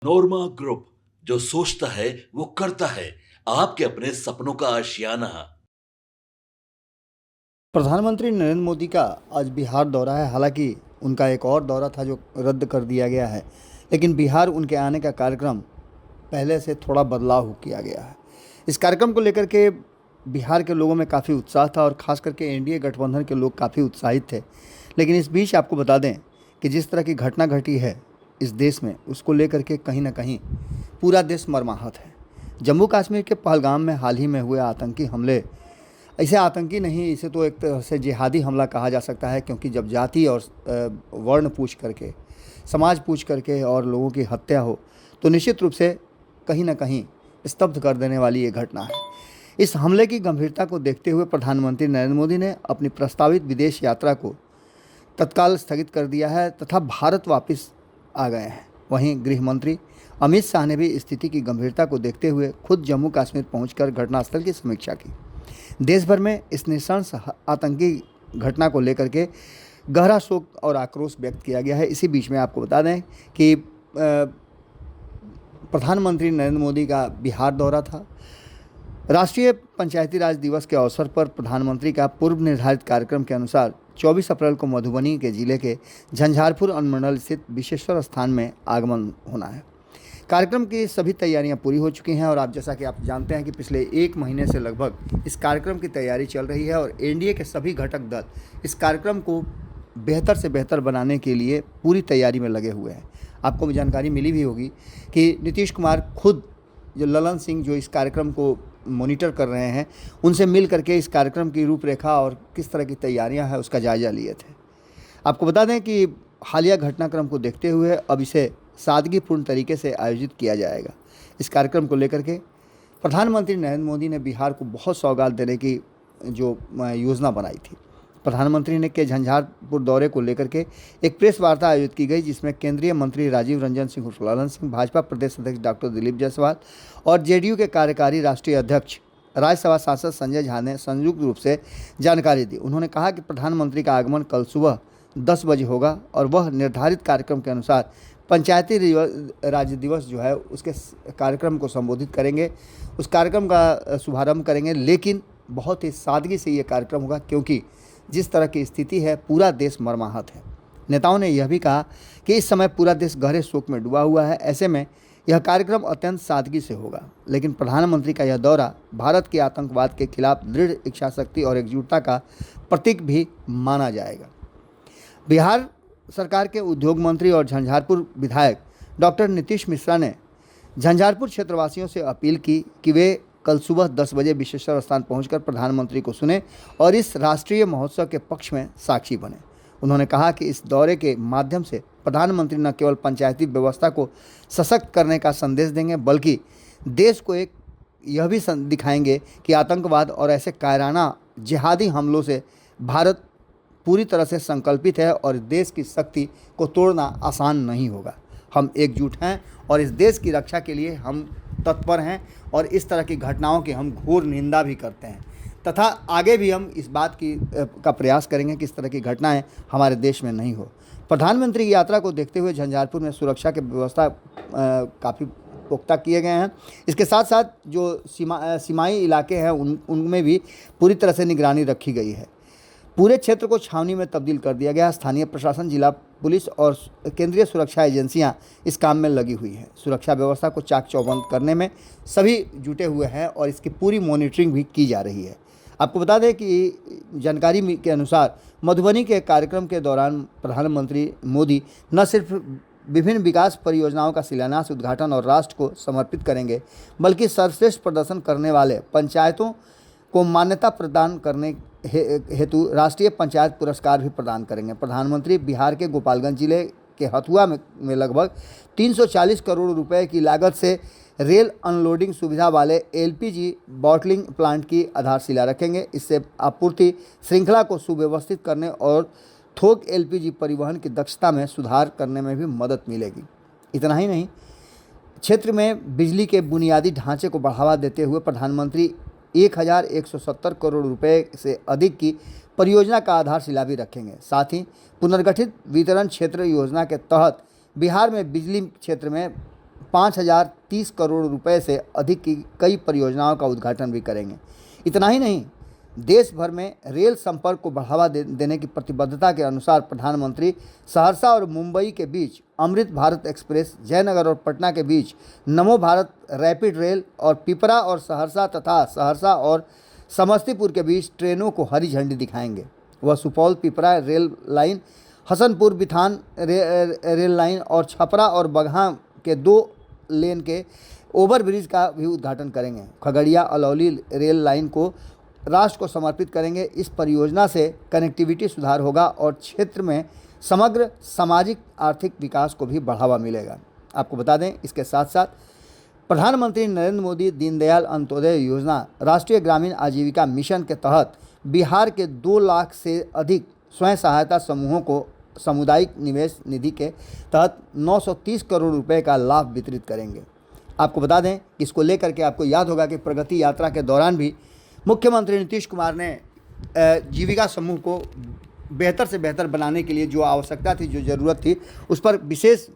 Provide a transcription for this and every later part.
नोरमा group, जो सोचता है वो करता है। आपके अपने सपनों का आशियाना। प्रधानमंत्री नरेंद्र मोदी का आज बिहार दौरा है। हालांकि उनका एक और दौरा था जो रद्द कर दिया गया है, लेकिन बिहार उनके आने का कार्यक्रम पहले से थोड़ा बदलाव किया गया है। इस कार्यक्रम को लेकर के बिहार के लोगों में काफ़ी उत्साह था और ख़ास करके एनडीए गठबंधन के लोग काफ़ी उत्साहित थे। लेकिन इस बीच आपको बता दें कि जिस तरह की घटना घटी है इस देश में, उसको लेकर के कहीं ना कहीं पूरा देश मर्माहत है। जम्मू कश्मीर के पहलगाम में हाल ही में हुए आतंकी हमले, इसे आतंकी नहीं, इसे तो एक तरह से जिहादी हमला कहा जा सकता है, क्योंकि जब जाति और वर्ण पूछ करके, समाज पूछ करके और लोगों की हत्या हो तो निश्चित रूप से कहीं ना कहीं स्तब्ध कर देने वाली ये घटना है। इस हमले की गंभीरता को देखते हुए प्रधानमंत्री नरेंद्र मोदी ने अपनी प्रस्तावित विदेश यात्रा को तत्काल स्थगित कर दिया है तथा भारत वापस आ गए हैं। वहीं गृह मंत्री अमित शाह ने भी स्थिति की गंभीरता को देखते हुए खुद जम्मू कश्मीर पहुंचकर घटनास्थल की समीक्षा की। देश भर में इस नृशंस आतंकी घटना को लेकर के गहरा शोक और आक्रोश व्यक्त किया गया है। इसी बीच में आपको बता दें कि प्रधानमंत्री नरेंद्र मोदी का बिहार दौरा था। राष्ट्रीय पंचायती राज दिवस के अवसर पर प्रधानमंत्री का पूर्व निर्धारित कार्यक्रम के अनुसार 24 अप्रैल को मधुबनी के जिले के झंझारपुर अनुमंडल स्थित विश्वेश्वर स्थान में आगमन होना है। कार्यक्रम की सभी तैयारियां पूरी हो चुकी हैं और आप जैसा कि आप जानते हैं कि पिछले 1 महीने से लगभग इस कार्यक्रम की तैयारी चल रही है और एनडीए के सभी घटक दल इस कार्यक्रम को बेहतर से बेहतर बनाने के लिए पूरी तैयारी में लगे हुए हैं। आपको भी जानकारी मिली भी होगी कि नीतीश कुमार खुद, जो ललन सिंह जो इस कार्यक्रम को मॉनिटर कर रहे हैं, उनसे मिल करके इस कार्यक्रम की रूपरेखा और किस तरह की तैयारियां हैं उसका जायज़ा लिए थे। आपको बता दें कि हालिया घटनाक्रम को देखते हुए अब इसे सादगीपूर्ण तरीके से आयोजित किया जाएगा। इस कार्यक्रम को लेकर के प्रधानमंत्री नरेंद्र मोदी ने बिहार को बहुत सौगात देने की जो योजना बनाई थी। प्रधानमंत्री ने के झंझारपुर दौरे को लेकर के एक प्रेस वार्ता आयोजित की गई, जिसमें केंद्रीय मंत्री राजीव रंजन सिंह उर्फ ललन सिंह, भाजपा प्रदेश अध्यक्ष डॉक्टर दिलीप जायसवाल और जेडीयू के कार्यकारी राष्ट्रीय अध्यक्ष राज्यसभा सांसद संजय झा ने संयुक्त रूप से जानकारी दी। उन्होंने कहा कि प्रधानमंत्री का आगमन कल सुबह 10 बजे होगा और वह निर्धारित कार्यक्रम के अनुसार पंचायती राज दिवस जो है उसके कार्यक्रम को संबोधित करेंगे, उस कार्यक्रम का शुभारंभ करेंगे। लेकिन बहुत ही सादगी से ये कार्यक्रम होगा, क्योंकि जिस तरह की स्थिति है पूरा देश मर्माहत है। नेताओं ने यह भी कहा कि इस समय पूरा देश गहरे शोक में डूबा हुआ है, ऐसे में यह कार्यक्रम अत्यंत सादगी से होगा। लेकिन प्रधानमंत्री का यह दौरा भारत के आतंकवाद के खिलाफ दृढ़ इच्छाशक्ति और एकजुटता का प्रतीक भी माना जाएगा। बिहार सरकार के उद्योग मंत्री और झंझारपुर विधायक डॉक्टर नीतीश मिश्रा ने झंझारपुर क्षेत्रवासियों से अपील की कि वे कल सुबह 10 बजे विश्वेश्वर स्थान पहुंचकर प्रधानमंत्री को सुने और इस राष्ट्रीय महोत्सव के पक्ष में साक्षी बने। उन्होंने कहा कि इस दौरे के माध्यम से प्रधानमंत्री न केवल पंचायती व्यवस्था को सशक्त करने का संदेश देंगे, बल्कि देश को एक यह भी दिखाएंगे कि आतंकवाद और ऐसे कायराना जिहादी हमलों से भारत पूरी तरह से संकल्पित है और देश की शक्ति को तोड़ना आसान नहीं होगा। हम एकजुट हैं और इस देश की रक्षा के लिए हम तत्पर हैं और इस तरह की घटनाओं की हम घोर निंदा भी करते हैं तथा आगे भी हम इस बात का प्रयास करेंगे कि इस तरह की घटनाएं हमारे देश में नहीं हो। प्रधानमंत्री की यात्रा को देखते हुए झंझारपुर में सुरक्षा की व्यवस्था काफ़ी पुख्ता किए गए हैं। इसके साथ साथ जो सीमाई इलाके हैं उनमें भी पूरी तरह से निगरानी रखी गई है। पूरे क्षेत्र को छावनी में तब्दील कर दिया गया। स्थानीय प्रशासन, जिला पुलिस और केंद्रीय सुरक्षा एजेंसियां इस काम में लगी हुई हैं। सुरक्षा व्यवस्था को चाक चौबंद करने में सभी जुटे हुए हैं और इसकी पूरी मॉनिटरिंग भी की जा रही है। आपको बता दें कि जानकारी के अनुसार मधुबनी के कार्यक्रम के दौरान प्रधानमंत्री मोदी न सिर्फ विभिन्न विकास परियोजनाओं का शिलान्यास, उद्घाटन और राष्ट्र को समर्पित करेंगे, बल्कि सर्वश्रेष्ठ प्रदर्शन करने वाले पंचायतों को मान्यता प्रदान करने हेतु राष्ट्रीय पंचायत पुरस्कार भी प्रदान करेंगे। प्रधानमंत्री बिहार के गोपालगंज जिले के हथुआ में लगभग 340 करोड़ रुपए की लागत से रेल अनलोडिंग सुविधा वाले एलपीजी बॉटलिंग प्लांट की आधारशिला रखेंगे। इससे आपूर्ति श्रृंखला को सुव्यवस्थित करने और थोक एलपीजी परिवहन की दक्षता में सुधार करने में भी मदद मिलेगी। इतना ही नहीं, क्षेत्र में बिजली के बुनियादी ढांचे को बढ़ावा देते हुए प्रधानमंत्री 1170 करोड़ रुपए से अधिक की परियोजना का आधारशिला भी रखेंगे। साथ ही पुनर्गठित वितरण क्षेत्र योजना के तहत बिहार में बिजली क्षेत्र में 5,030 करोड़ रुपए से अधिक की कई परियोजनाओं का उद्घाटन भी करेंगे। इतना ही नहीं, देश भर में रेल संपर्क को बढ़ावा देने की प्रतिबद्धता के अनुसार प्रधानमंत्री सहरसा और मुंबई के बीच अमृत भारत एक्सप्रेस, जयनगर और पटना के बीच नमो भारत रैपिड रेल और पिपरा और सहरसा तथा सहरसा और समस्तीपुर के बीच ट्रेनों को हरी झंडी दिखाएंगे। वह Supaul Pipra rail line, Hasanpur Bithan rail line और छपरा और बगहा के 2 लेन के ओवरब्रिज का भी उद्घाटन करेंगे। खगड़िया अलौली रेल लाइन को राष्ट्र को समर्पित करेंगे। इस परियोजना से कनेक्टिविटी सुधार होगा और क्षेत्र में समग्र सामाजिक आर्थिक विकास को भी बढ़ावा मिलेगा। आपको बता दें, इसके साथ साथ प्रधानमंत्री नरेंद्र मोदी दीनदयाल अंत्योदय योजना राष्ट्रीय ग्रामीण आजीविका मिशन के तहत बिहार के 2 लाख से अधिक स्वयं सहायता समूहों को सामुदायिक निवेश निधि के तहत 930 करोड़ रुपए का लाभ वितरित करेंगे। आपको बता दें कि इसको लेकर के आपको याद होगा कि प्रगति यात्रा के दौरान भी मुख्यमंत्री नीतीश कुमार ने जीविका समूह को बेहतर से बेहतर बनाने के लिए जो आवश्यकता थी, जो ज़रूरत थी, उस पर विशेष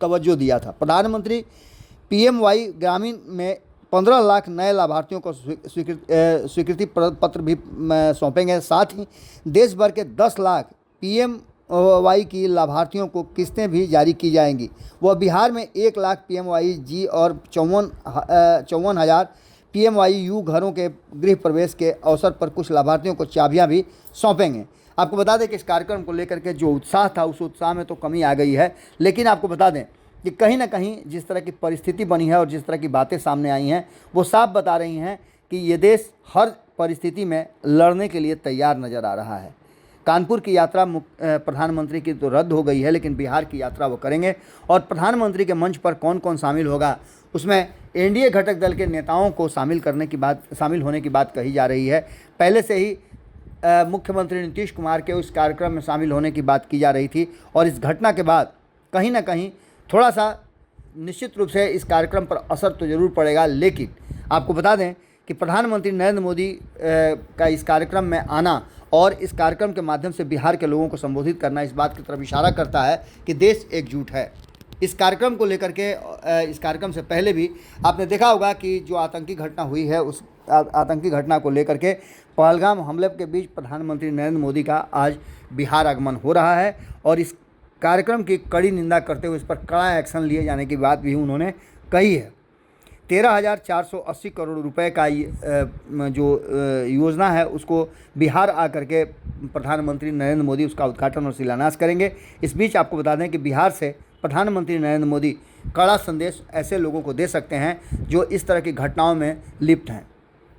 तवज्जो दिया था। प्रधानमंत्री PMY ग्रामीण में 15 लाख नए लाभार्थियों को स्वीकृति पत्र भी सौंपेंगे। साथ ही देश भर के 10 लाख PMY की लाभार्थियों को किस्तें भी जारी की जाएंगी। वह बिहार में 1 लाख PMYG और 54,000 PMYU घरों के गृह प्रवेश के अवसर पर कुछ लाभार्थियों को चाबियां भी सौंपेंगे। आपको बता दें कि इस कार्यक्रम को लेकर के जो उत्साह था, उस उत्साह में तो कमी आ गई है, लेकिन आपको बता दें कि कहीं ना कहीं जिस तरह की परिस्थिति बनी है और जिस तरह की बातें सामने आई हैं, वो साफ बता रही हैं कि ये देश हर परिस्थिति में लड़ने के लिए तैयार नज़र आ रहा है। कानपुर की यात्रा प्रधानमंत्री की तो रद्द हो गई है, लेकिन बिहार की यात्रा वो करेंगे। और प्रधानमंत्री के मंच पर कौन कौन शामिल होगा, उसमें एनडीए घटक दल के नेताओं को शामिल होने की बात कही जा रही है। पहले से ही मुख्यमंत्री नीतीश कुमार के उस कार्यक्रम में शामिल होने की बात की जा रही थी और इस घटना के बाद कहीं ना कहीं थोड़ा सा निश्चित रूप से इस कार्यक्रम पर असर तो ज़रूर पड़ेगा। लेकिन आपको बता दें कि प्रधानमंत्री नरेंद्र मोदी का इस कार्यक्रम में आना और इस कार्यक्रम के माध्यम से बिहार के लोगों को संबोधित करना इस बात की तरफ इशारा करता है कि देश एकजुट है। इस कार्यक्रम को लेकर के, इस कार्यक्रम से पहले भी आपने देखा होगा कि जो आतंकी घटना हुई है, उस आतंकी घटना को लेकर के पहलगाम हमले के बीच प्रधानमंत्री नरेंद्र मोदी का आज बिहार आगमन हो रहा है और इस कार्यक्रम की कड़ी निंदा करते हुए इस पर कड़ा एक्शन लिए जाने की बात भी उन्होंने कही है। 13,480 करोड़ रुपए का जो योजना है, उसको बिहार आकर के प्रधानमंत्री नरेंद्र मोदी उसका उद्घाटन और शिलान्यास करेंगे। इस बीच आपको बता दें कि बिहार से प्रधानमंत्री नरेंद्र मोदी कड़ा संदेश ऐसे लोगों को दे सकते हैं जो इस तरह की घटनाओं में लिप्त हैं।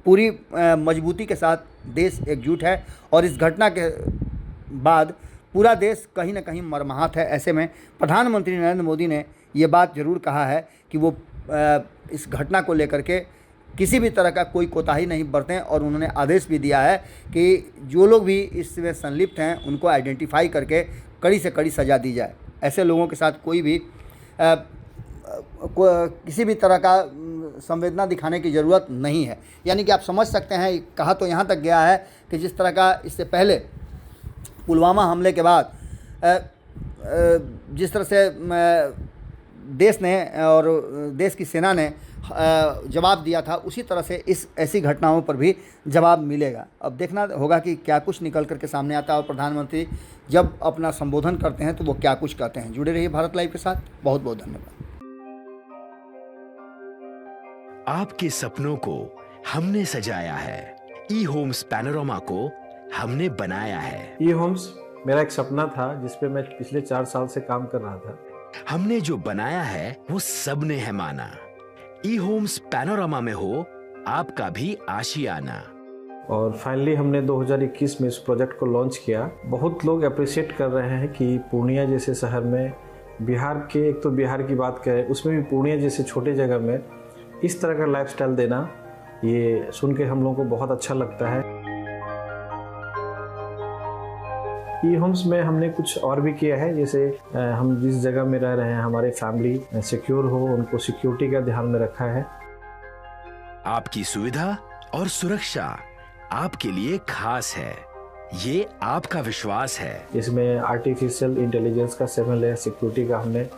पूरी मजबूती के साथ देश एकजुट है और इस घटना के बाद पूरा देश कहीं ना कहीं मर्माहत है। ऐसे में प्रधानमंत्री नरेंद्र मोदी ने ये बात ज़रूर कहा है कि वो इस घटना को लेकर के किसी भी तरह का कोई कोताही नहीं बरतें और उन्होंने आदेश भी दिया है कि जो लोग भी इसमें संलिप्त हैं उनको आइडेंटिफाई करके कड़ी से कड़ी सज़ा दी जाए। ऐसे लोगों के साथ कोई भी किसी भी तरह का संवेदना दिखाने की ज़रूरत नहीं है। यानी कि आप समझ सकते हैं, कहा तो यहाँ तक गया है कि जिस तरह का इससे पहले पुलवामा हमले के बाद जिस तरह से देश ने और देश की सेना ने जवाब दिया था, उसी तरह से इस ऐसी घटनाओं पर भी जवाब मिलेगा। अब देखना होगा कि क्या कुछ निकल करके सामने आता है और प्रधानमंत्री जब अपना संबोधन करते हैं तो वो क्या कुछ कहते हैं। जुड़े रहिए भारत लाइव के साथ। बहुत बहुत धन्यवाद। आपके सपनों को हमने सजाया है, ई होम्स पैनोरामा को हमने बनाया है। ई होम्स मेरा एक सपना था जिस पे मैं पिछले 4 साल से काम कर रहा था। हमने जो बनाया है वो सबने है माना। ई होम्स पैनोरामा में हो आपका भी आशियाना। और फाइनली हमने 2021 में इस प्रोजेक्ट को लॉन्च किया। बहुत लोग अप्रिशिएट कर रहे हैं कि पूर्णिया जैसे शहर में, बिहार के, एक तो बिहार की बात करें उसमें भी पूर्णिया जैसे छोटे जगह में इस तरह का लाइफस्टाइल देना, ये सुन के हम लोगों को बहुत अच्छा लगता है। ई होम्स में हमने कुछ और भी किया है, जैसे हम जिस जगह में रह रहे हैं हमारे फैमिली सिक्योर हो, उनको सिक्योरिटी का ध्यान में रखा है। आपकी सुविधा और सुरक्षा आपके लिए खास है, ये आपका विश्वास है। इसमें आर्टिफिशियल इंटेलिजेंस का 7 लेयर सिक्योरिटी का हमने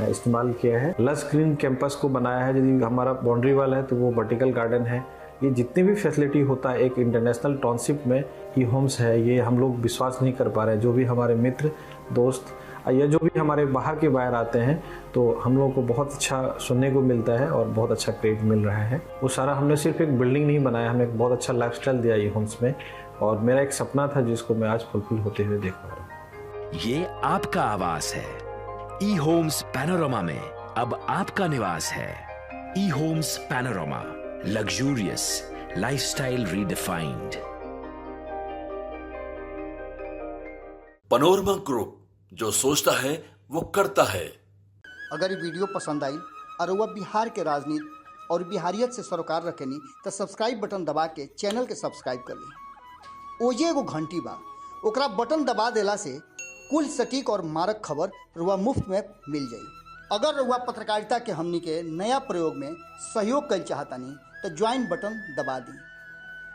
इस्तेमाल किया है। लस ग्रीन कैंपस को बनाया है। यदि हमारा बाउंड्री वाल है तो वो वर्टिकल गार्डन है। ये जितनी भी फैसिलिटी होता है एक इंटरनेशनल टाउनशिप में ई होम्स है, ये हम लोग विश्वास नहीं कर पा रहे हैं। जो भी हमारे मित्र दोस्त या जो भी हमारे बाहर के बाहर आते हैं तो हम लोगों को बहुत अच्छा सुनने को मिलता है और बहुत अच्छा क्रेडिट मिल रहा है। वो सारा हमने सिर्फ एक बिल्डिंग नहीं बनाया, हमें एक बहुत अच्छा लाइफस्टाइल दिया ई होम्स में, और मेरा एक सपना था जिसको मैं आज फुलफिल होते हुए देख पा रहा हूँ। ये आपका आवास है। ई होम्स पैनोरामा में अब आपका निवास है। E Homes Panorama, luxurious lifestyle redefined. Panorama group, जो सोचता है वो करता है। अगर ये वीडियो पसंद आई और वह बिहार के राजनीति और बिहारियत से सरोकार रखेनी तो सब्सक्राइब बटन दबा के चैनल के सब्सक्राइब कर ली। ओजे एगो घंटी बा, ओकरा बटन दबा देला से कुल सटीक और मारक खबर रुआ मुफ्त में मिल जाई। अगर रुआ पत्रकारिता के हमनी के नया प्रयोग में सहयोग कर चाहतानी तो ज्वाइन बटन दबा दी।